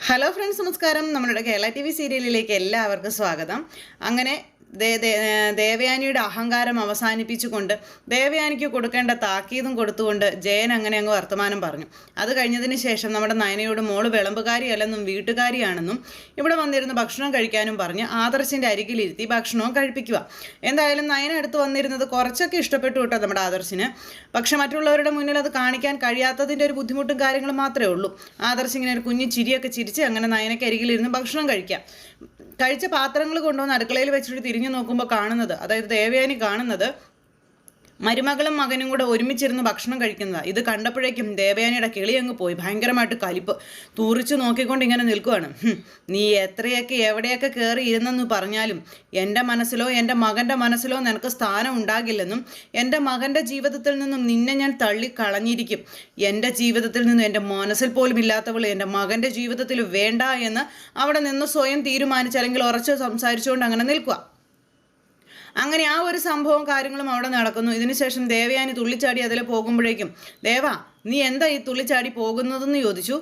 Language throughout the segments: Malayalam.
ഹലോ ഫ്രണ്ട്സ്, നമസ്കാരം. നമ്മുടെ കേരള TV സീരിയലിലേക്ക് എല്ലാവർക്കും സ്വാഗതം. അങ്ങനെ ദേവയാനിയുടെ അഹങ്കാരം അവസാനിപ്പിച്ചുകൊണ്ട് ദേവയാനിക്ക് കൊടുക്കേണ്ട താക്കീതും കൊടുത്തുകൊണ്ട് ജയൻ അങ്ങനെ അങ്ങ് വർത്തമാനം പറഞ്ഞു. അത് കഴിഞ്ഞതിന് ശേഷം നമ്മുടെ നയനയോട് മോള് വിളമ്പുകാരിയല്ലെന്നും വീട്ടുകാരിയാണെന്നും ഇവിടെ വന്നിരുന്ന് ഭക്ഷണം കഴിക്കാനും പറഞ്ഞ് ആദർശിൻ്റെ അരികിലിരുത്തി ഭക്ഷണവും കഴിപ്പിക്കുക. എന്തായാലും നയന അടുത്ത് വന്നിരുന്നത് കുറച്ചൊക്കെ ഇഷ്ടപ്പെട്ടു കേട്ടോ നമ്മുടെ ആദർശിന്. പക്ഷെ മറ്റുള്ളവരുടെ മുന്നിൽ അത് കാണിക്കാൻ കഴിയാത്തതിൻ്റെ ഒരു ബുദ്ധിമുട്ടും കാര്യങ്ങളും മാത്രമേ ഉള്ളൂ. ആദർശ് ഇങ്ങനെ ഒരു കുഞ്ഞു ചിരിയൊക്കെ ചിരിച്ച് അങ്ങനെ നയനയ്ക്ക് അരികിലിരുന്ന് ഭക്ഷണം കഴിക്കാം. കഴിച്ച പാത്രങ്ങൾ കൊണ്ടുവന്ന് അടുക്കളയിൽ വെച്ചിട്ട് തിരിഞ്ഞു നോക്കുമ്പോൾ കാണുന്നത്, അതായത് ദേവയാനി കാണുന്നത്, മരുമകളും മകനും കൂടെ ഒരുമിച്ചിരുന്ന് ഭക്ഷണം കഴിക്കുന്നതാണ്. ഇത് കണ്ടപ്പോഴേക്കും ദേവയാനിയുടെ കിളി അങ്ങ് പോയി. ഭയങ്കരമായിട്ട് കലിപ്പ് തൂറിച്ച് നോക്കിക്കൊണ്ട് ഇങ്ങനെ നിൽക്കുവാണ്. നീ എത്രയൊക്കെ എവിടെയൊക്കെ കയറി ഇരുന്നെന്ന് പറഞ്ഞാലും എൻ്റെ മനസ്സിലോ എൻ്റെ മകൻ്റെ മനസ്സിലോ നിനക്ക് സ്ഥാനം ഉണ്ടാകില്ലെന്നും എൻ്റെ മകൻ്റെ ജീവിതത്തിൽ നിന്നും നിന്നെ ഞാൻ തള്ളിക്കളഞ്ഞിരിക്കും. എൻ്റെ ജീവിതത്തിൽ നിന്നും എൻ്റെ മനസ്സിൽ പോലും ഇല്ലാത്തവൾ എൻ്റെ മകൻ്റെ ജീവിതത്തിൽ വേണ്ട എന്ന് അവിടെ നിന്ന് സ്വയം തീരുമാനിച്ച് അല്ലെങ്കിൽ ഉറച്ച് സംസാരിച്ചുകൊണ്ട് അങ്ങനെ നിൽക്കുക. അങ്ങനെ ആ ഒരു സംഭവം കാര്യങ്ങളും അവിടെ നടക്കുന്നു. ഇതിനുശേഷം ദേവയാനി തുള്ളിച്ചാടി അതിൽ പോകുമ്പോഴേക്കും, ദേവാ നീ എന്താ ഈ തുള്ളിച്ചാടി പോകുന്നതെന്ന് ചോദിച്ചു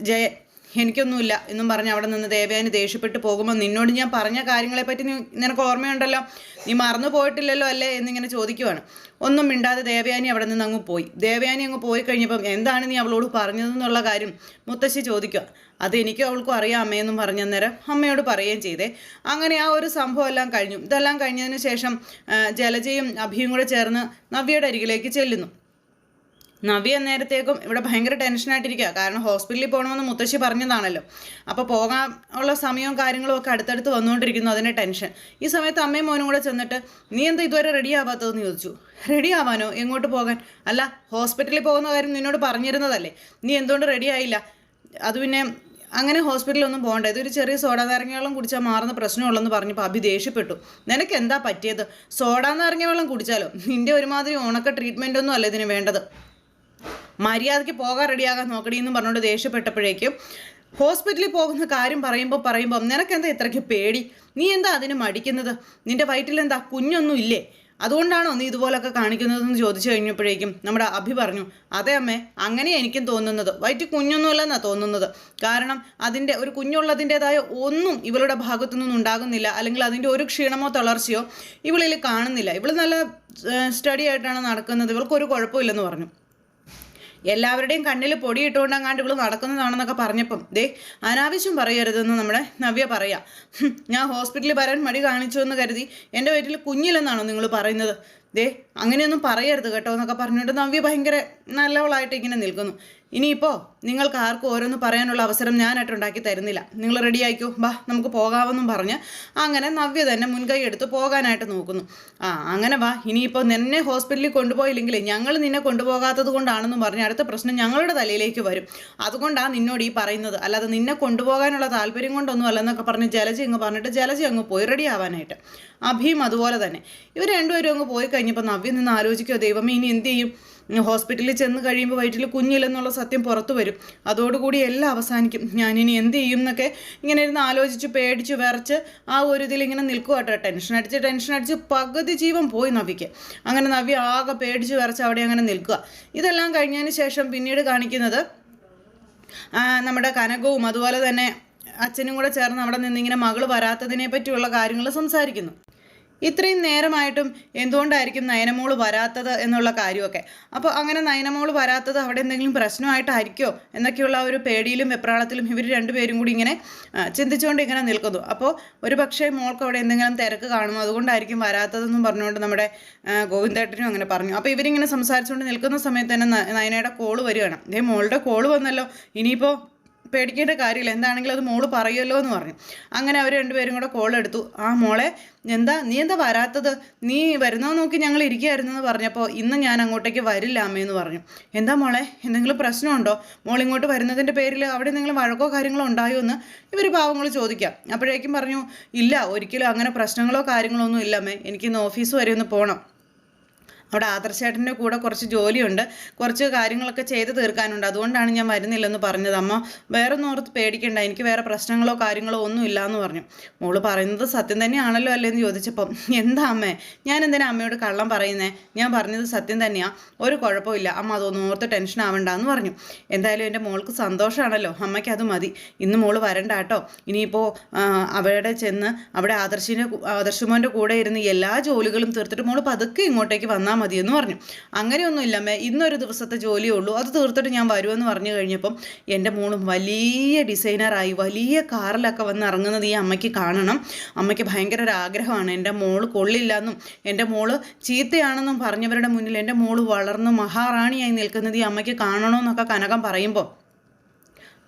ജയൻ. എനിക്കൊന്നുമില്ല എന്നും പറഞ്ഞ് അവിടെ നിന്ന് ദേവയാനി ദേഷ്യപ്പെട്ട് പോകുമ്പോൾ, നിന്നോട് ഞാൻ പറഞ്ഞ കാര്യങ്ങളെപ്പറ്റി നിനക്ക് ഓർമ്മയുണ്ടല്ലോ, നീ മറന്നു പോയിട്ടില്ലല്ലോ അല്ലേ എന്നിങ്ങനെ ചോദിക്കുവാണ്. ഒന്നും മിണ്ടാതെ ദേവയാനി അവിടെ നിന്ന് അങ്ങ് പോയി. ദേവയാനി അങ്ങ് പോയി കഴിഞ്ഞപ്പം എന്താണ് നീ അവളോട് പറഞ്ഞതെന്നുള്ള കാര്യം മുത്തശ്ശി ചോദിക്കുക. അതെനിക്കും അവൾക്കും അറിയാം അമ്മയെന്നും പറഞ്ഞന്നേരം അമ്മയോട് പറയുകയും ചെയ്തേ. അങ്ങനെ ആ ഒരു സംഭവം എല്ലാം കഴിഞ്ഞു. ഇതെല്ലാം കഴിഞ്ഞതിന് ശേഷം ജലജയും അഭിയും കൂടെ ചേർന്ന് നവ്യയുടെ അരികിലേക്ക് ചെല്ലുന്നു. നവ്യ നേരത്തേക്കും ഇവിടെ ഭയങ്കര ടെൻഷനായിട്ടിരിക്കുക. കാരണം ഹോസ്പിറ്റലിൽ പോകണമെന്ന് മുത്തശ്ശി പറഞ്ഞതാണല്ലോ. അപ്പോൾ പോകാൻ ഉള്ള സമയവും കാര്യങ്ങളും ഒക്കെ അടുത്തടുത്ത് വന്നുകൊണ്ടിരിക്കുന്നു. അതിൻ്റെ ടെൻഷൻ. ഈ സമയത്ത് അമ്മയും മോനും കൂടെ ചെന്നിട്ട്, നീ എന്താ ഇതുവരെ റെഡി ആവാത്തതെന്ന് ചോദിച്ചു. റെഡി ആവാനോ? എങ്ങോട്ട് പോകാൻ? അല്ല, ഹോസ്പിറ്റലിൽ പോകുന്ന കാര്യം നിന്നോട് പറഞ്ഞിരുന്നതല്ലേ, നീ എന്തുകൊണ്ട് റെഡി ആയില്ല? അത് പിന്നെ അങ്ങനെ ഹോസ്പിറ്റലൊന്നും പോകണ്ട, ഇതൊരു ചെറിയ സോഡാ നാരങ്ങ വെള്ളം കുടിച്ചാൽ മാറുന്ന പ്രശ്നമുള്ളെന്ന് പറഞ്ഞപ്പോൾ അഭി ദേഷ്യപ്പെട്ടു. നിനക്ക് എന്താ പറ്റിയത്? സോഡാ നാരങ്ങ വെള്ളം കുടിച്ചാലോ? നിൻ്റെ ഒരുമാതിരി ഉണക്ക ട്രീറ്റ്മെൻറ്റൊന്നും അല്ല ഇതിന് വേണ്ടത്. മര്യാദയ്ക്ക് പോകാൻ റെഡിയാകാൻ നോക്കടിയെന്നും പറഞ്ഞുകൊണ്ട് ദേഷ്യപ്പെട്ടപ്പോഴേക്കും, ഹോസ്പിറ്റലിൽ പോകുന്ന കാര്യം പറയുമ്പോൾ നിനക്കെന്താ ഇത്രയ്ക്ക് പേടി? നീ എന്താ അതിന് മടിക്കുന്നത്? നിൻ്റെ വയറ്റിലെന്താ കുഞ്ഞൊന്നും ഇല്ലേ? അതുകൊണ്ടാണോ നീ ഇതുപോലൊക്കെ കാണിക്കുന്നതെന്ന് ചോദിച്ചു കഴിഞ്ഞപ്പോഴേക്കും നമ്മുടെ അഭി പറഞ്ഞു, അതെ അമ്മേ, അങ്ങനെ എനിക്കും തോന്നുന്നത്. വയറ്റിൽ കുഞ്ഞൊന്നുമല്ലെന്നാണ് തോന്നുന്നത്. കാരണം അതിൻ്റെ ഒരു കുഞ്ഞുള്ളതിൻ്റെതായ ഒന്നും ഇവളുടെ ഭാഗത്തുനിന്നും ഉണ്ടാകുന്നില്ല, അല്ലെങ്കിൽ അതിൻ്റെ ഒരു ക്ഷീണമോ തളർച്ചയോ ഇവളിൽ കാണുന്നില്ല. ഇവൾ നല്ല സ്റ്റഡി ആയിട്ടാണ് നടക്കുന്നത്, ഇവൾക്കൊരു കുഴപ്പമില്ലെന്ന് പറഞ്ഞു. എല്ലാവരുടെയും കണ്ണിൽ പൊടിയിട്ടുകൊണ്ടങ്ങാണ്ട് ഇവള് നടക്കുന്നതാണെന്നൊക്കെ പറഞ്ഞപ്പം, ദേ അനാവശ്യം പറയരുതെന്ന് നമ്മുടെ നവ്യ പറയാം. ഞാൻ ഹോസ്പിറ്റലിൽ വരാൻ മടി കാണിച്ചു എന്ന് കരുതി എൻ്റെ വീട്ടിൽ കുഞ്ഞില്ലെന്നാണോ നിങ്ങൾ പറയുന്നത്? ദേ അങ്ങനെയൊന്നും പറയരുത് കേട്ടോ എന്നൊക്കെ പറഞ്ഞുകൊണ്ട് നവ്യ ഭയങ്കര നല്ലവളായിട്ട് ഇങ്ങനെ നിൽക്കുന്നു. ഇനിയിപ്പോൾ നിങ്ങൾക്ക് ആർക്കും ഓരോന്ന് പറയാനുള്ള അവസരം ഞാനായിട്ട് ഉണ്ടാക്കി തരുന്നില്ല. നിങ്ങൾ റെഡി ആയിക്കോ, ബാ നമുക്ക് പോകാമെന്നും പറഞ്ഞ് അങ്ങനെ നവ്യ തന്നെ മുൻകൈ എടുത്ത് പോകാനായിട്ട് നോക്കുന്നു. അങ്ങനെ വാ, ഇനിയിപ്പോൾ നിന്നെ ഹോസ്പിറ്റലിൽ കൊണ്ടുപോയില്ലെങ്കിൽ ഞങ്ങൾ നിന്നെ കൊണ്ടുപോകാത്തത് കൊണ്ടാണെന്നും പറഞ്ഞ് അടുത്ത പ്രശ്നം ഞങ്ങളുടെ തലയിലേക്ക് വരും. അതുകൊണ്ടാണ് നിന്നോട് ഈ പറയുന്നത്, അല്ലാതെ നിന്നെ കൊണ്ടുപോകാനുള്ള താല്പര്യം കൊണ്ടൊന്നും അല്ലെന്നൊക്കെ പറഞ്ഞ് ജലജ അങ്ങ് പറഞ്ഞിട്ട് ജലജ അങ്ങ് പോയി റെഡി ആവാനായിട്ട്. അഭിയും അതുപോലെ തന്നെ. ഇവർ രണ്ടുപേരും അങ്ങ് പോയി കഴിഞ്ഞപ്പോൾ നവ്യ നിന്ന് ആലോചിക്കുമോ, ദൈവമേ ഇനി എന്ത് ചെയ്യും? ഹോസ്പിറ്റലിൽ ചെന്ന് കഴിയുമ്പോൾ വയറ്റിൽ കുഞ്ഞില്ലെന്നുള്ള സത്യം പുറത്തു വരും. അതോടുകൂടി എല്ലാം അവസാനിക്കും. ഞാനിനി എന്ത് ചെയ്യും എന്നൊക്കെ ഇങ്ങനെ ഇരുന്ന് ആലോചിച്ച് പേടിച്ച് വിറച്ച് ആ ഒരു ഇതിൽ ഇങ്ങനെ നിൽക്കുക കേട്ടോ. ടെൻഷൻ അടിച്ച് പകുതി ജീവൻ പോയി നവ്യയ്ക്ക്. അങ്ങനെ നവ്യ ആകെ പേടിച്ച് വിറച്ച് അവിടെ അങ്ങനെ നിൽക്കുക. ഇതെല്ലാം കഴിഞ്ഞതിന് ശേഷം പിന്നീട് കാണിക്കുന്നത് നമ്മുടെ കനകവും അതുപോലെ തന്നെ അച്ഛനും കൂടെ ചേർന്ന് അവിടെ നിന്നിങ്ങനെ മകള് വരാത്തതിനെ പറ്റിയുള്ള കാര്യങ്ങൾ സംസാരിക്കുന്നു. ഇത്രയും നേരമായിട്ടും എന്തുകൊണ്ടായിരിക്കും നയനമോള് വരാത്തത് എന്നുള്ള കാര്യമൊക്കെ. അപ്പോൾ അങ്ങനെ നയനമോള് വരാത്തത് അവിടെ എന്തെങ്കിലും പ്രശ്നമായിട്ടായിരിക്കുമോ എന്നൊക്കെയുള്ള ഒരു പേടിയിലും വെപ്രാളത്തിലും ഇവർ രണ്ടുപേരും കൂടി ഇങ്ങനെ ചിന്തിച്ചുകൊണ്ട് ഇങ്ങനെ നിൽക്കുന്നു. അപ്പോൾ ഒരു പക്ഷേ മോൾക്ക് അവിടെ എന്തെങ്കിലും തിരക്ക് കാണുമോ, അതുകൊണ്ടായിരിക്കും വരാത്തതെന്നും പറഞ്ഞുകൊണ്ട് നമ്മുടെ ഗോവിന്ദേട്ടനും അങ്ങനെ പറഞ്ഞു. അപ്പോൾ ഇവരിങ്ങനെ സംസാരിച്ചുകൊണ്ട് നിൽക്കുന്ന സമയത്ത് തന്നെ നയനയുടെ കോള് വരികയാണ്. ഇതേ മോളുടെ കോള് വന്നല്ലോ, ഇനിയിപ്പോൾ പേടിക്കേണ്ട കാര്യമില്ല, എന്താണെങ്കിലും അത് മോള് പറയുമല്ലോ എന്ന് പറഞ്ഞു. അങ്ങനെ അവർ രണ്ടുപേരും കൂടെ കോൾ എടുത്തു. മോളെ നീ എന്താ വരാത്തത്? നീ വരുന്നോ നോക്കി ഞങ്ങൾ ഇരിക്കുകയായിരുന്നു എന്ന് പറഞ്ഞപ്പോൾ, ഇന്ന് ഞാൻ അങ്ങോട്ടേക്ക് വരില്ല അമ്മയെന്ന് പറഞ്ഞു. എന്താ മോളെ, എന്തെങ്കിലും പ്രശ്നമുണ്ടോ? മോൾ ഇങ്ങോട്ട് വരുന്നതിൻ്റെ പേരിൽ അവിടെ എന്തെങ്കിലും വഴക്കോ കാര്യങ്ങളോ ഉണ്ടായോ എന്ന് ഇവർ പാവങ്ങൾ ചോദിക്കാം. അപ്പോഴേക്കും പറഞ്ഞു, ഇല്ല ഒരിക്കലും അങ്ങനെ പ്രശ്നങ്ങളോ കാര്യങ്ങളോ ഒന്നും ഇല്ല അമ്മേ, എനിക്കിന്ന് ഓഫീസ് വരെ ഒന്ന് പോകണം. അവിടെ ആദർശേട്ടൻ്റെ കൂടെ കുറച്ച് ജോലിയുണ്ട്, കുറച്ച് കാര്യങ്ങളൊക്കെ ചെയ്ത് തീർക്കാനുണ്ട്, അതുകൊണ്ടാണ് ഞാൻ വരുന്നില്ലെന്ന് പറഞ്ഞത്. അമ്മ വേറെ ഒന്നും ഓർത്ത് പേടിക്കണ്ട, എനിക്ക് വേറെ പ്രശ്നങ്ങളോ കാര്യങ്ങളോ ഒന്നും ഇല്ല എന്ന് പറഞ്ഞു. മോള് പറയുന്നത് സത്യം തന്നെയാണല്ലോ അല്ലേന്ന് ചോദിച്ചപ്പം, എന്താ അമ്മേ ഞാൻ എന്തിനാ അമ്മയോട് കള്ളം പറയുന്നേ, ഞാൻ പറഞ്ഞത് സത്യം തന്നെയാണ്, ഒരു കുഴപ്പമില്ല അമ്മ, അതൊന്നും ഓർത്ത് ടെൻഷൻ ആവണ്ടെന്ന് പറഞ്ഞു. എന്തായാലും എൻ്റെ മോൾക്ക് സന്തോഷമാണല്ലോ, അമ്മയ്ക്ക് അത് മതി, ഇന്ന് മോള് വരണ്ട കേട്ടോ. ഇനിയിപ്പോൾ അവിടെ ചെന്ന് അവിടെ ആദർശുമോൻ്റെ കൂടെ ഇരുന്ന് എല്ലാ ജോലികളും തീർത്തിട്ട് മോള് പതുക്കെ ഇങ്ങോട്ടേക്ക് വന്നാൽ മതിയെന്ന് പറഞ്ഞു. അങ്ങനെയൊന്നുമില്ലമ്മേ, ഇന്നൊരു ദിവസത്തെ ജോലിയേ ഉള്ളൂ, അത് തീർത്തിട്ട് ഞാൻ വരുമെന്ന് പറഞ്ഞു കഴിഞ്ഞപ്പം എൻ്റെ മോളും വലിയ ഡിസൈനറായി വലിയ കാറിലൊക്കെ വന്ന് ഇറങ്ങുന്നത് ഈ അമ്മയ്ക്ക് കാണണം. അമ്മയ്ക്ക് ഭയങ്കര ഒരു ആഗ്രഹമാണ്. എൻ്റെ മോള് കൊള്ളില്ലെന്നും എൻ്റെ മോള് ചീത്തയാണെന്നും പറഞ്ഞവരുടെ മുന്നിൽ എൻ്റെ മോള് വളർന്ന് മഹാറാണിയായി നിൽക്കുന്നത് ഈ അമ്മയ്ക്ക് കാണണമെന്നൊക്കെ കനകം പറയുമ്പോൾ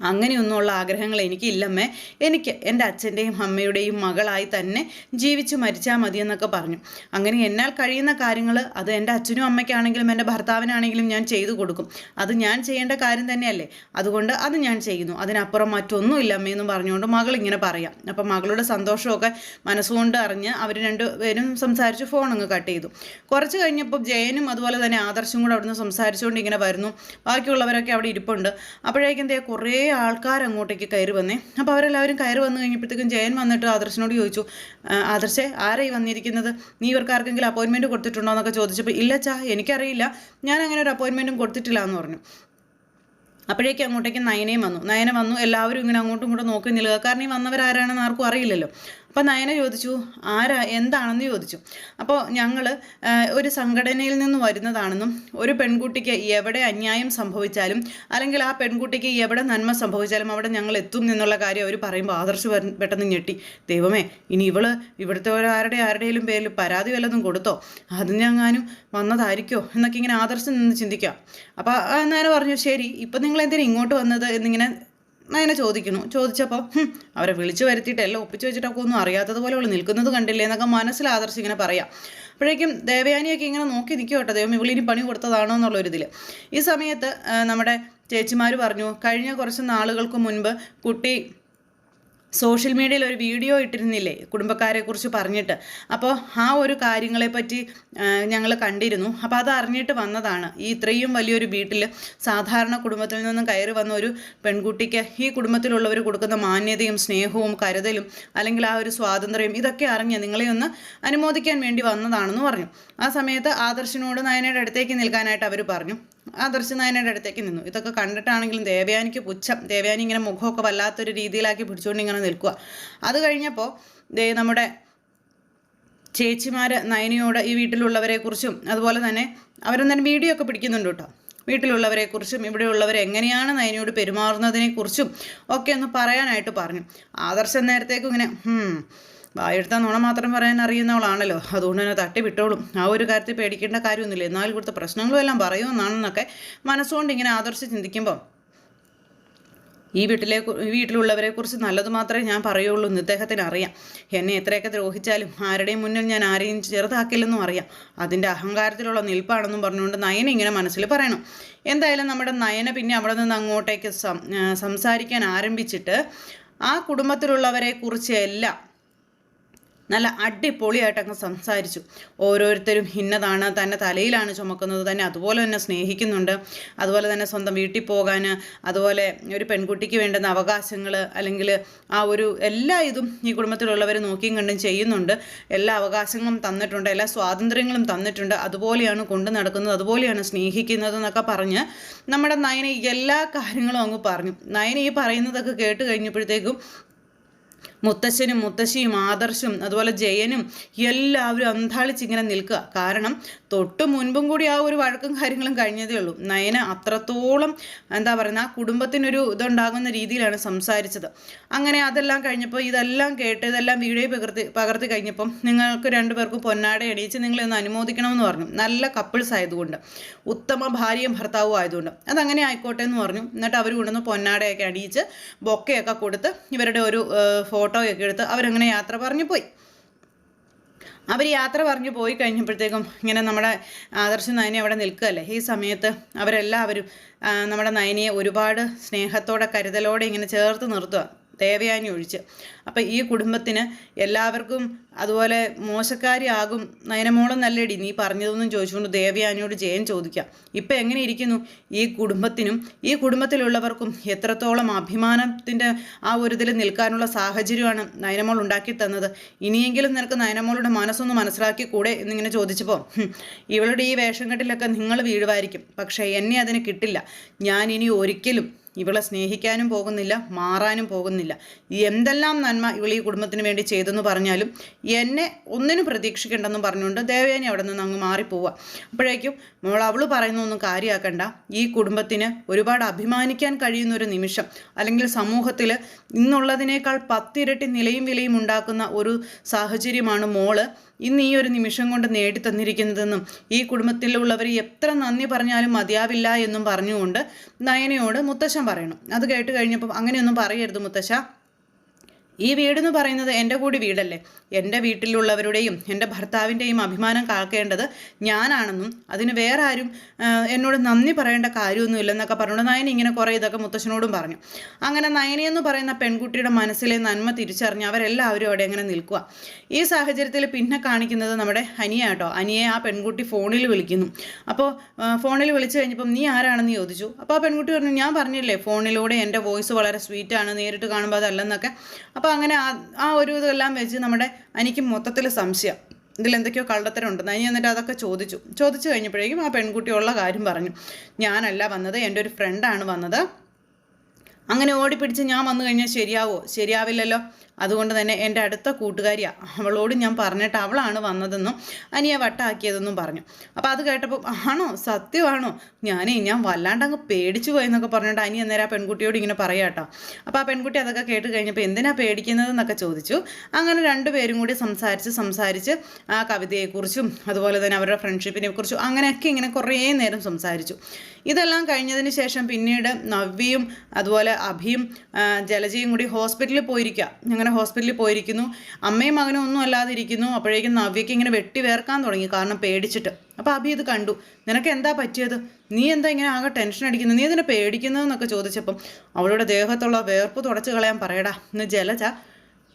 അങ്ങനെയൊന്നുമുള്ള ആഗ്രഹങ്ങൾ എനിക്കില്ലമ്മേ, എനിക്ക് എൻ്റെ അച്ഛൻ്റെയും അമ്മയുടെയും മകളായി തന്നെ ജീവിച്ചു മരിച്ചാൽ മതിയെന്നൊക്കെ പറഞ്ഞു. അങ്ങനെ എന്നാൽ കഴിയുന്ന കാര്യങ്ങൾ അത് എൻ്റെ അച്ഛനും അമ്മയ്ക്കാണെങ്കിലും എൻ്റെ ഭർത്താവിനാണെങ്കിലും ഞാൻ ചെയ്തു കൊടുക്കും. അത് ഞാൻ ചെയ്യേണ്ട കാര്യം തന്നെയല്ലേ, അതുകൊണ്ട് അത് ഞാൻ ചെയ്യുന്നു, അതിനപ്പുറം മറ്റൊന്നുമില്ല അമ്മയെന്ന് പറഞ്ഞുകൊണ്ട് മകൾ ഇങ്ങനെ പറയാം. അപ്പം മകളുടെ സന്തോഷമൊക്കെ മനസ്സുകൊണ്ട് അറിഞ്ഞ് അവർ രണ്ടുപേരും സംസാരിച്ച് ഫോൺ അങ്ങ് കട്ട് ചെയ്തു. കുറച്ച് കഴിഞ്ഞപ്പോൾ ജയനും അതുപോലെ തന്നെ ആദർശും കൂടെ അവിടുന്ന് സംസാരിച്ചുകൊണ്ട് ഇങ്ങനെ വരുന്നു. ബാക്കിയുള്ളവരൊക്കെ അവിടെ ഇരിപ്പുണ്ട്. അപ്പോഴേക്കും കുറേ ആൾക്കാർ അങ്ങോട്ടേക്ക് കയറി വന്നേ. അപ്പോൾ അവരെല്ലാവരും കയറി വന്നു കഴിഞ്ഞപ്പോഴത്തേക്കും ജയൻ വന്നിട്ട് ആദർശനോട് ചോദിച്ചു, ആദർശേ ആരായി വന്നിരിക്കുന്നത്, നീ ഇവർക്ക് ആർക്കെങ്കിലും അപ്പോയിൻമെൻറ്റ് കൊടുത്തിട്ടുണ്ടോ എന്നൊക്കെ ചോദിച്ചപ്പോൾ ഇല്ല ചാ എനിക്കറിയില്ല, ഞാൻ അങ്ങനെ ഒരു അപ്പോയിൻമെൻറ്റും കൊടുത്തിട്ടില്ല എന്ന് പറഞ്ഞു. അപ്പോഴേക്കും അങ്ങോട്ടേക്ക് നയനയും വന്നു. നയന വന്നു, എല്ലാവരും ഇങ്ങനെ അങ്ങോട്ടും ഇങ്ങോട്ടും നോക്കി നിൽക്കുക, കാരണം ഈ വന്നവരാരാണെന്ന് ആർക്കും അറിയില്ലല്ലോ. അപ്പോൾ നയന ചോദിച്ചു എന്താണെന്ന് ചോദിച്ചു. അപ്പോൾ ഞങ്ങൾ ഒരു സംഘടനയിൽ നിന്ന് വരുന്നതാണെന്നും ഒരു പെൺകുട്ടിക്ക് എവിടെ അന്യായം സംഭവിച്ചാലും അല്ലെങ്കിൽ ആ പെൺകുട്ടിക്ക് എവിടെ നന്മ സംഭവിച്ചാലും അവിടെ ഞങ്ങൾ എത്തും എന്നുള്ള കാര്യം അവർ പറയുമ്പോൾ ആദർശ് പെട്ടെന്ന് ഞെട്ടി. ദൈവമേ, ഇനി ഇവിടുത്തെ ആരുടെയും പേരിൽ പരാതി വല്ലതും കൊടുത്തോ, അതിനെങ്ങാനും വന്നതായിരിക്കോ എന്നൊക്കെ ഇങ്ങനെ ആദർശ് നിന്ന് ചിന്തിക്കാം. അപ്പോൾ നയന പറഞ്ഞു, ശരി ഇപ്പം നിങ്ങൾ എന്തിനാ ഇങ്ങോട്ട് വന്നത് എന്നിങ്ങനെ നയന ചോദിച്ചപ്പോൾ അവരെ വിളിച്ചു വരുത്തിയിട്ടല്ല ഒപ്പിച്ചു വെച്ചിട്ടൊക്കെ ഒന്നും അറിയാത്തതുപോലെ അവൾ നിൽക്കുന്നത് കണ്ടില്ലേ എന്നൊക്കെ മനസ്സിൽ ആദർശ് ഇങ്ങനെ പറയാം. അപ്പോഴേക്കും ദേവയാനിയൊക്കെ ഇങ്ങനെ നോക്കി നിൽക്കും കേട്ടോ, ദൈവം ഇവളിനി പണി കൊടുത്തതാണോ എന്നുള്ളൊരിതിൽ. ഈ സമയത്ത് നമ്മുടെ ചേച്ചിമാർ പറഞ്ഞു, കഴിഞ്ഞ കുറച്ച് നാളുകൾക്ക് മുൻപ് കുട്ടി സോഷ്യൽ മീഡിയയിൽ ഒരു വീഡിയോ ഇട്ടിരുന്നില്ലേ കുടുംബക്കാരെക്കുറിച്ച് പറഞ്ഞിട്ട്, അപ്പോൾ ആ ഒരു കാര്യങ്ങളെപ്പറ്റി ഞങ്ങൾ കണ്ടിരുന്നു. അപ്പോൾ അത് അറിഞ്ഞിട്ട് വന്നതാണ്. ഈ ഇത്രയും വലിയൊരു വീട്ടിൽ സാധാരണ കുടുംബത്തിൽ നിന്നും കയറി വന്ന ഒരു പെൺകുട്ടിക്ക് ഈ കുടുംബത്തിലുള്ളവർ കൊടുക്കുന്ന മാന്യതയും സ്നേഹവും കരുതലും അല്ലെങ്കിൽ ആ ഒരു സ്വാതന്ത്ര്യം ഇതൊക്കെ അറിഞ്ഞ് നിങ്ങളെ ഒന്ന് അനുമോദിക്കാൻ വേണ്ടി വന്നതാണെന്ന് പറഞ്ഞു. ആ സമയത്ത് ആദർശിനോട് നയനയുടെ അടുത്തേക്ക് നിൽക്കാനായിട്ട് അവർ പറഞ്ഞു. ആദർശ് നയനയുടെ അടുത്തേക്ക് നിന്നു. ഇതൊക്കെ കണ്ടിട്ടാണെങ്കിലും ദേവയാനിക്ക് പുച്ഛം. ദേവയാനി ഇങ്ങനെ മുഖമൊക്കെ വല്ലാത്തൊരു രീതിയിലാക്കി പിടിച്ചുകൊണ്ട് ഇങ്ങനെ നിൽക്കുക. അത് കഴിഞ്ഞപ്പോൾ നമ്മുടെ ചേച്ചിമാർ നയനയോട് ഈ വീട്ടിലുള്ളവരെക്കുറിച്ചും അതുപോലെ തന്നെ അവരെന്തായാലും വീഡിയോ ഒക്കെ പിടിക്കുന്നുണ്ട് കേട്ടോ, വീട്ടിലുള്ളവരെക്കുറിച്ചും ഇവിടെയുള്ളവർ എങ്ങനെയാണ് നയനയോട് പെരുമാറുന്നതിനെക്കുറിച്ചും ഒക്കെ ഒന്ന് പറയാനായിട്ട് പറഞ്ഞു. ആദർശം നേരത്തേക്കും ഇങ്ങനെ വായെടുത്ത നുണ മാത്രം പറയാൻ അറിയുന്നവളാണല്ലോ, അതുകൊണ്ട് തന്നെ തട്ടി വിട്ടോളും, ആ ഒരു കാര്യത്തിൽ പേടിക്കേണ്ട കാര്യമൊന്നുമില്ല, എന്നാലും ഇവിടുത്തെ പ്രശ്നങ്ങളും എല്ലാം പറയുമെന്നാണെന്നൊക്കെ മനസ്സുകൊണ്ട് ഇങ്ങനെ ആദർശ് ചിന്തിക്കുമ്പോൾ ഈ വീട്ടിലുള്ളവരെക്കുറിച്ച് നല്ലത് മാത്രമേ ഞാൻ പറയുള്ളൂ എന്ന് ഇദ്ദേഹത്തിന് അറിയാം. എന്നെ എത്രയൊക്കെ ദ്രോഹിച്ചാലും ആരുടെയും മുന്നിൽ ഞാൻ ആരെയും ചെറുതാക്കില്ലെന്നും അറിയാം. അതിൻ്റെ അഹങ്കാരത്തിലുള്ള നിൽപ്പാണെന്നും പറഞ്ഞുകൊണ്ട് നയന ഇങ്ങനെ മനസ്സിൽ പറയണം. എന്തായാലും നമ്മുടെ നയന പിന്നെ അവിടെ നിന്ന് അങ്ങോട്ടേക്ക് സംസാരിക്കാൻ ആരംഭിച്ചിട്ട് ആ കുടുംബത്തിലുള്ളവരെക്കുറിച്ച് എല്ലാം നല്ല അടിപൊളിയായിട്ടങ്ങ് സംസാരിച്ചു. ഓരോരുത്തരും ഇന്നതാണ്, തന്നെ തലയിലാണ് ചുമക്കുന്നത്, തന്നെ അതുപോലെ തന്നെ സ്നേഹിക്കുന്നുണ്ട്, അതുപോലെ തന്നെ സ്വന്തം വീട്ടിൽ പോകാൻ, അതുപോലെ ഒരു പെൺകുട്ടിക്ക് വേണ്ടുന്ന അവകാശങ്ങൾ അല്ലെങ്കിൽ ആ ഒരു എല്ലാ ഇതും ഈ കുടുംബത്തിലുള്ളവർ നോക്കിയും കണ്ടും ചെയ്യുന്നുണ്ട്. എല്ലാ അവകാശങ്ങളും തന്നിട്ടുണ്ട്, എല്ലാ സ്വാതന്ത്ര്യങ്ങളും തന്നിട്ടുണ്ട്, അതുപോലെയാണ് കൊണ്ടു നടക്കുന്നത്, അതുപോലെയാണ് സ്നേഹിക്കുന്നത് എന്നൊക്കെ പറഞ്ഞ് നമ്മുടെ നയന എല്ലാ കാര്യങ്ങളും അങ്ങ് പറഞ്ഞു. നയന ഈ പറയുന്നതൊക്കെ കേട്ട് കഴിഞ്ഞപ്പോഴത്തേക്കും മുത്തശ്ശനും മുത്തശ്ശിയും ആദർശും അതുപോലെ ജയനും എല്ലാവരും അന്താളിച്ചിങ്ങനെ നിൽക്കുക. കാരണം തൊട്ട് മുൻപും കൂടി ആ ഒരു വഴക്കും കാര്യങ്ങളും കഴിഞ്ഞതേ ഉള്ളൂ. നയന അത്രത്തോളം എന്താ പറയുക, ആ കുടുംബത്തിനൊരു ഇതുണ്ടാകുന്ന രീതിയിലാണ് സംസാരിച്ചത്. അങ്ങനെ അതെല്ലാം കഴിഞ്ഞപ്പോൾ ഇതെല്ലാം കേട്ട് ഇതെല്ലാം വീഡിയോ പകർത്തി കഴിഞ്ഞപ്പം നിങ്ങൾക്ക് രണ്ടുപേർക്കും പൊന്നാട അണിയിച്ച് നിങ്ങളെ ഒന്ന് അനുമോദിക്കണമെന്ന് പറഞ്ഞു. നല്ല കപ്പിൾസ് ആയതുകൊണ്ട്, ഉത്തമ ഭാര്യയും ഭർത്താവും ആയതുകൊണ്ട് അതങ്ങനെ ആയിക്കോട്ടെ എന്ന് പറഞ്ഞു. എന്നിട്ട് അവർ കൊണ്ടുവന്ന് പൊന്നാടയൊക്കെ അണിയിച്ച് ബൊക്കയൊക്കെ കൊടുത്ത് ഇവരുടെ ഒരു ഫോട്ടോയൊക്കെ എടുത്ത് അവരങ്ങനെ യാത്ര പറഞ്ഞു പോയി. അവർ യാത്ര പറഞ്ഞു പോയി കഴിഞ്ഞപ്പോഴത്തേക്കും ഇങ്ങനെ നമ്മുടെ ആദർശ നയനി അവിടെ നിൽക്കുകയല്ലേ. ഈ സമയത്ത് അവരെല്ലാവരും നമ്മുടെ നയനിയെ ഒരുപാട് സ്നേഹത്തോടെ കരുതലോടെ ഇങ്ങനെ ചേർത്ത് നിർത്തുക. ദേവയാനി ഒഴിച്ച്. അപ്പം ഈ കുടുംബത്തിന് എല്ലാവർക്കും അതുപോലെ മോശക്കാരിയാകും നയനമോളം നല്ലേടി നീ പറഞ്ഞതൊന്നും ചോദിച്ചുകൊണ്ട് ദേവയാനിയോട് ജയൻ ചോദിക്കാം. ഇപ്പം എങ്ങനെ ഇരിക്കുന്നു ഈ കുടുംബത്തിനും ഈ കുടുംബത്തിലുള്ളവർക്കും എത്രത്തോളം അഭിമാനത്തിൻ്റെ ആ ഒരു ഇതിൽ നിൽക്കാനുള്ള സാഹചര്യമാണ് നയനമോൾ ഉണ്ടാക്കി തന്നത്. ഇനിയെങ്കിലും നിനക്ക് നയനമോളുടെ മനസ്സൊന്ന് മനസ്സിലാക്കി കൂടെ എന്നിങ്ങനെ ചോദിച്ചപ്പോൾ ഇവളുടെ ഈ വേഷം കെട്ടിലൊക്കെ നിങ്ങൾ വീഴുമായിരിക്കും, പക്ഷേ എന്നെ അതിന് കിട്ടില്ല. ഞാൻ ഇനി ഒരിക്കലും ഇവളെ സ്നേഹിക്കാനും പോകുന്നില്ല, മാറാനും പോകുന്നില്ല. എന്തെല്ലാം നന്മ ഇവൾ ഈ കുടുംബത്തിന് വേണ്ടി ചെയ്തെന്ന് പറഞ്ഞാലും എന്നെ ഒന്നിനും പ്രതീക്ഷിക്കേണ്ടെന്നും പറഞ്ഞുകൊണ്ട് ദേവയാനി അവിടെ നിന്ന് അങ്ങ് മാറിപ്പോവുക. അപ്പോഴേക്കും അവൾ പറയുന്നൊന്നും കാര്യമാക്കണ്ട, ഈ കുടുംബത്തിന് ഒരുപാട് അഭിമാനിക്കാൻ കഴിയുന്ന ഒരു നിമിഷം, അല്ലെങ്കിൽ സമൂഹത്തിൽ ഇന്നുള്ളതിനേക്കാൾ 10 ഇരട്ടി നിലയും വിലയും ഉണ്ടാക്കുന്ന ഒരു സാഹചര്യമാണ് മോള് ഇന്ന് ഈ ഒരു നിമിഷം കൊണ്ട് നേടിത്തന്നിരിക്കുന്നതെന്നും ഈ കുടുംബത്തിലുള്ളവർ എത്ര നന്ദി പറഞ്ഞാലും മതിയാവില്ല എന്നും പറഞ്ഞുകൊണ്ട് നയനയോട് മുത്തശ്ശൻ പറയണം. അത് കേട്ട് കഴിഞ്ഞപ്പോൾ അങ്ങനെയൊന്നും പറയരുത് മുത്തശ്ശ, ഈ വീടെന്ന് പറയുന്നത് എൻ്റെ കൂടി വീടല്ലേ, എൻ്റെ വീട്ടിലുള്ളവരുടെയും എൻ്റെ ഭർത്താവിൻ്റെയും അഭിമാനം കാക്കേണ്ടത് ഞാനാണെന്നും അതിന് വേറെ ആരും എന്നോട് നന്ദി പറയേണ്ട കാര്യമൊന്നുമില്ലെന്നൊക്കെ പറഞ്ഞുകൊണ്ട് നയനി ഇങ്ങനെ കുറേ ഇതൊക്കെ മുത്തശ്ശനോടും പറഞ്ഞു. അങ്ങനെ നയനിയെന്ന് പറയുന്ന പെൺകുട്ടിയുടെ മനസ്സിലെ നന്മ തിരിച്ചറിഞ്ഞ് അവരെല്ലാവരും അവിടെ അങ്ങനെ നിൽക്കുക. ഈ സാഹചര്യത്തിൽ പിന്നെ കാണിക്കുന്നത് നമ്മുടെ അനിയ കേട്ടോ. അനിയെ ആ പെൺകുട്ടി ഫോണിൽ വിളിക്കുന്നു. അപ്പോൾ ഫോണിൽ വിളിച്ചു കഴിഞ്ഞപ്പം നീ ആരാണെന്ന് ചോദിച്ചു. അപ്പോൾ ആ പെൺകുട്ടി പറഞ്ഞു, ഞാൻ പറഞ്ഞില്ലേ ഫോണിലൂടെ എൻ്റെ വോയിസ് വളരെ സ്വീറ്റാണ്, നേരിട്ട് കാണുമ്പോൾ അതല്ലെന്നൊക്കെ. അപ്പോൾ അങ്ങനെ ആ ഒരു ഇതെല്ലാം വെച്ച് നമ്മുടെ എനിക്ക് മൊത്തത്തിൽ സംശയം, ഇതിലെന്തൊക്കെയോ കള്ളത്തരമുണ്ട്. നനി എന്നിട്ട് അതൊക്കെ ചോദിച്ചു കഴിഞ്ഞപ്പോഴേക്കും ആ പെൺകുട്ടിയുള്ള കാര്യം പറഞ്ഞു. ഞാനല്ല വന്നത്, എൻ്റെ ഒരു ഫ്രണ്ടാണ് വന്നത്. അങ്ങനെ ഓടിപ്പിടിച്ച് ഞാൻ വന്നു കഴിഞ്ഞാൽ ശരിയാവില്ലല്ലോ, അതുകൊണ്ട് തന്നെ എൻ്റെ അടുത്ത കൂട്ടുകാരിയാണ്, അവളോട് ഞാൻ പറഞ്ഞിട്ട് അവളാണ് വന്നതെന്നും അനിയെ വട്ടാക്കിയതെന്നും പറഞ്ഞു. അപ്പോൾ അത് കേട്ടപ്പോൾ ആണോ, സത്യമാണോ, ഞാൻ വല്ലാണ്ട് അങ്ങ് പേടിച്ചു പോയെന്നൊക്കെ പറഞ്ഞിട്ട് അനി അന്നേരം ആ പെൺകുട്ടിയോട് ഇങ്ങനെ പറയാട്ടോ. അപ്പോൾ ആ പെൺകുട്ടി അതൊക്കെ കേട്ട് കഴിഞ്ഞപ്പോൾ എന്തിനാ പേടിക്കുന്നതെന്നൊക്കെ ചോദിച്ചു. അങ്ങനെ രണ്ടുപേരും കൂടി സംസാരിച്ച് ആ കവിതയെക്കുറിച്ചും അതുപോലെ തന്നെ അവരുടെ ഫ്രണ്ട്ഷിപ്പിനെ കുറിച്ചും അങ്ങനെയൊക്കെ ഇങ്ങനെ കുറേ നേരം സംസാരിച്ചു. ഇതെല്ലാം കഴിഞ്ഞതിന് ശേഷം പിന്നീട് നവ്യയും അതുപോലെ അഭിയും ജലജയും കൂടി ഹോസ്പിറ്റലിൽ പോയിരിക്കുക. അങ്ങനെ ഹോസ്പിറ്റലിൽ പോയിരിക്കുന്നു. അമ്മയും മകനും ഒന്നും അല്ലാതെ ഇരിക്കുന്നു. അപ്പോഴേക്കും നവ്യയ്ക്ക് ഇങ്ങനെ വെട്ടി വേർക്കാൻ തുടങ്ങി, കാരണം പേടിച്ചിട്ട്. അപ്പോൾ അഭി ഇത് കണ്ടു. നിനക്ക് എന്താ പറ്റിയത്, നീ എന്താ ഇങ്ങനെ ആകെ ടെൻഷൻ അടിക്കുന്നു, നീ ഇതിനെ പേടിക്കുന്നതെന്നൊക്കെ ചോദിച്ചപ്പം അവളുടെ ദേഹത്തുള്ള വേർപ്പ് തുടച്ച് കളയാൻ പറയടാ എന്ന് ജലജ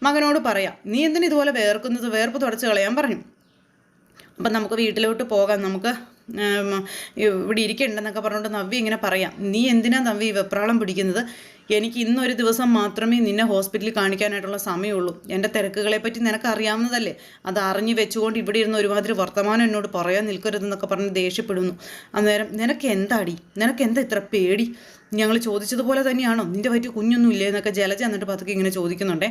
മകനോട് പറയാം. നീ എന്തിനാ ഇതുപോലെ വേർക്കുന്നത്, വേർപ്പ് തുടച്ച് കളയാൻ പറഞ്ഞു. അപ്പം നമുക്ക് വീട്ടിലോട്ട് പോകാം, നമുക്ക് ഇവിടെ ഇരിക്കണ്ടെന്നൊക്കെ പറഞ്ഞുകൊണ്ട് നവ്യ ഇങ്ങനെ പറയാം. നീ എന്തിനാ നവ്യ വെപ്രാളം പിടിക്കുന്നത്, എനിക്ക് ഇന്നൊരു ദിവസം മാത്രമേ നിന്നെ ഹോസ്പിറ്റലിൽ കാണിക്കാനായിട്ടുള്ള സമയമുള്ളൂ. എൻ്റെ തിരക്കുകളെ പറ്റി നിനക്ക് അറിയാവുന്നതല്ലേ, അത് അറിഞ്ഞു വെച്ചുകൊണ്ട് ഇവിടെ ഇരുന്ന് ഒരുമാതിരി വർത്തമാനം എന്നോട് പറയാൻ നിൽക്കരുതെന്നൊക്കെ പറഞ്ഞ് ദേഷ്യപ്പെടുന്നു. അന്നേരം നിനക്ക് എന്താ ഇത്ര പേടി, ഞങ്ങൾ ചോദിച്ചതുപോലെ തന്നെയാണോ, നിൻ്റെ പറ്റി കുഞ്ഞൊന്നും ഇല്ലേ എന്നൊക്കെ ജലജ എന്നിട്ട് പതുക്കെ ഇങ്ങനെ ചോദിക്കുന്നുണ്ടേ.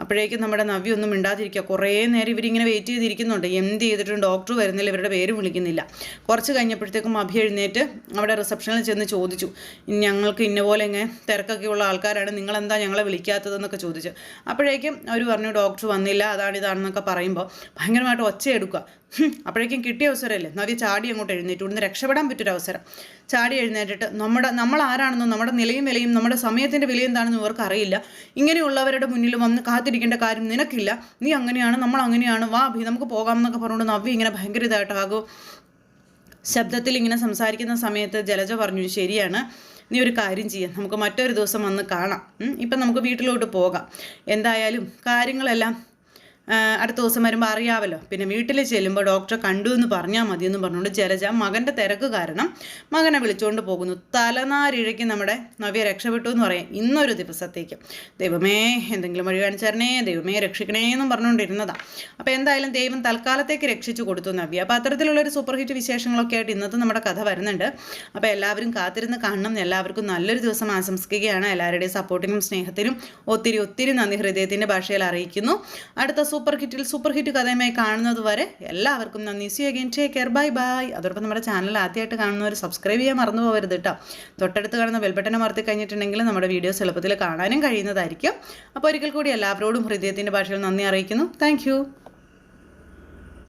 അപ്പോഴേക്കും നമ്മുടെ നവ്യ ഒന്നും മിണ്ടാതിരിക്കുക. കുറേ നേരം ഇവരിങ്ങനെ വെയിറ്റ് ചെയ്തിരിക്കുന്നുണ്ട്. എന്ത് ചെയ്തിട്ടും ഡോക്ടർ വരുന്നില്ല, ഇവരുടെ പേര് വിളിക്കുന്നില്ല. കുറച്ച് കഴിഞ്ഞപ്പോഴത്തേക്കും അഭി എഴുന്നേറ്റ് അവിടെ റിസപ്ഷനിൽ ചെന്ന് ചോദിച്ചു, ഞങ്ങൾക്ക് ഇന്ന പോലെ ഇങ്ങനെ തിരക്കൊക്കെ ഉള്ള ആൾക്കാരാണ്, നിങ്ങളെന്താ ഞങ്ങളെ വിളിക്കാത്തതെന്നൊക്കെ ചോദിച്ചു. അപ്പോഴേക്കും അവർ പറഞ്ഞു ഡോക്ടർ വന്നില്ല, ഇതാണെന്നൊക്കെ പറയുമ്പോൾ ഭയങ്കരമായിട്ട് ഒച്ചയെടുക്കുക. അപ്പോഴേക്കും കിട്ടിയ അവസരമല്ലേ, നവ്യ ചാടി അങ്ങോട്ട് എഴുന്നേറ്റ് ഇവിടുന്ന് രക്ഷപ്പെടാൻ പറ്റൊരവസരം. ചാടി എഴുന്നേറ്റിട്ട് നമ്മൾ ആരാണെന്നും നമ്മുടെ നിലയും വിലയും നമ്മുടെ സമയത്തിൻ്റെ വില എന്താണെന്നും ഇവർക്ക് അറിയില്ല. ഇങ്ങനെയുള്ളവരുടെ മുന്നിൽ വന്ന് കാത്തിരിക്കേണ്ട കാര്യം നിനക്കില്ല, നീ അങ്ങനെയാണ്, നമ്മൾ അങ്ങനെയാണ്, വാ അഭി നമുക്ക് പോകാം എന്നൊക്കെ പറഞ്ഞുകൊണ്ട് നവ്യ ഇങ്ങനെ ഭയങ്കര ഇതായിട്ടാകും ശബ്ദത്തിൽ ഇങ്ങനെ സംസാരിക്കുന്ന സമയത്ത് ജലജ പറഞ്ഞു, ശരിയാണ്, നീ ഒരു കാര്യം ചെയ്യാം, നമുക്ക് മറ്റൊരു ദിവസം വന്ന് കാണാം, ഇപ്പം നമുക്ക് വീട്ടിലോട്ട് പോകാം, എന്തായാലും കാര്യങ്ങളെല്ലാം അടുത്ത ദിവസം വരുമ്പോൾ അറിയാമല്ലോ, പിന്നെ വീട്ടിൽ ചെല്ലുമ്പോൾ ഡോക്ടറെ കണ്ടു എന്ന് പറഞ്ഞാൽ മതിയെന്ന് പറഞ്ഞുകൊണ്ട് ജലജ മകൻ്റെ തിരക്ക് കാരണം മകനെ വിളിച്ചുകൊണ്ട് പോകുന്നു. തലനാരിഴയ്ക്ക് നമ്മുടെ നവ്യ രക്ഷപ്പെട്ടു എന്ന് പറയാം ഇന്നൊരു ദിവസത്തേക്ക്. ദൈവമേ എന്തെങ്കിലും വഴി കാണിച്ചേരണേ, ദൈവമേ രക്ഷിക്കണേ എന്നും പറഞ്ഞുകൊണ്ടിരുന്നതാണ്. അപ്പോൾ എന്തായാലും ദൈവം തൽക്കാലത്തേക്ക് രക്ഷിച്ചു കൊടുത്തു നവ്യ. അപ്പോൾ അത്തരത്തിലുള്ളൊരു സൂപ്പർ ഹിറ്റ് വിശേഷങ്ങളൊക്കെ ആയിട്ട് ഇന്നത്തെ നമ്മുടെ കഥ വരുന്നുണ്ട്. അപ്പോൾ എല്ലാവരും കാത്തിരുന്ന് കാണണം. എല്ലാവർക്കും നല്ലൊരു ദിവസം ആശംസിക്കുകയാണ്. എല്ലാവരുടെയും സപ്പോർട്ടിനും സ്നേഹത്തിനും ഒത്തിരി നന്ദി ഹൃദയത്തിൻ്റെ ഭാഷയിൽ അറിയിക്കുന്നു. അടുത്ത സൂപ്പർ ഹിറ്റ് കഥയുമായി കാണുന്നത് വരെ എല്ലാവർക്കും നന്ദി. See you again, take care, bye. അതോടൊപ്പം നമ്മുടെ ചാനൽ ആദ്യമായിട്ട് കാണുന്നവർ സബ്സ്ക്രൈബ് ചെയ്യാൻ മറന്നു പോകരുത് കേട്ടോ. തൊട്ടടുത്ത് കാണുന്ന ബെൽബട്ടനെ അമർത്തി കഴിഞ്ഞിട്ടുണ്ടെങ്കിൽ നമ്മുടെ വീഡിയോസ് എളുപ്പത്തിൽ കാണാനും കഴിയുന്നതായിരിക്കും. അപ്പോൾ ഒരിക്കൽ കൂടി എല്ലാവരോടും ഹൃദയത്തിൻ്റെ ഭാഷയിൽ നന്ദി അറിയിക്കുന്നു. താങ്ക്